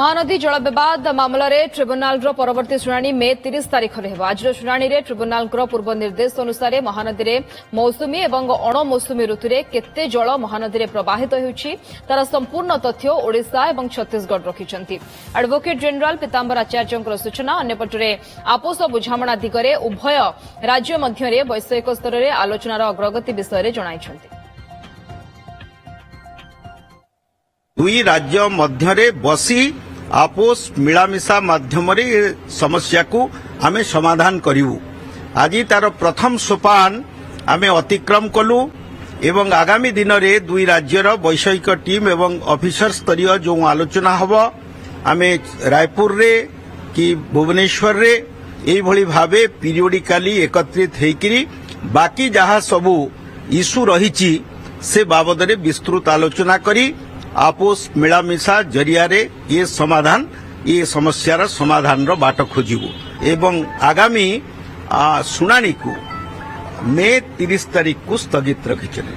महानदी जल विवाद मामलें ट्रिब्यूनाल परवर्ती शुणाणी मे 30 तारीख में हो। आज शुणाणी ट्रिब्यूनाल पूर्व निर्देश अनुसार महानदी में मौसुमी और अणमौसुमी ऋतु में केते जल महानदी में प्रवाहित होउछि तार संपूर्ण तथ्य ओडिशा और छत्तीसगढ़ रखिछन्ति। एडवोकेट जनरल पीतांबर आचार्य सूचना। अन्यपटे आपोष बुझामणा दिगरे उभय राज्य मध्य वैषयिक स्तर में आलोचनार अग्रगति विषय जणाइछन्ति। दुई राज्य मध्य बसी आपोष मिलामिशा माध्यम समस्या को आमे समाधान करिवु। आज तार प्रथम सोपान आमे अतिक्रम कलु एवं आगामी दिन में दुई राज्यर वैषयिक टीम एवं ऑफिसर स्तरीय जो आलोचना हब आमे रायपुर रे कि भुवनेश्वर रे एई भली भावे पीरियोडिकाली एकत्रित होइकरी बाकी जहाँ सबू इश्यू रही से बाबद में विस्तृत आलोचना करी आपोष मिलामिशा जरिया ये समाधान ये समस्यार समाधान बाट खोजिबु एवं आगामी शुणाणी को मे 30 तारीख को स्थगित रखिछन।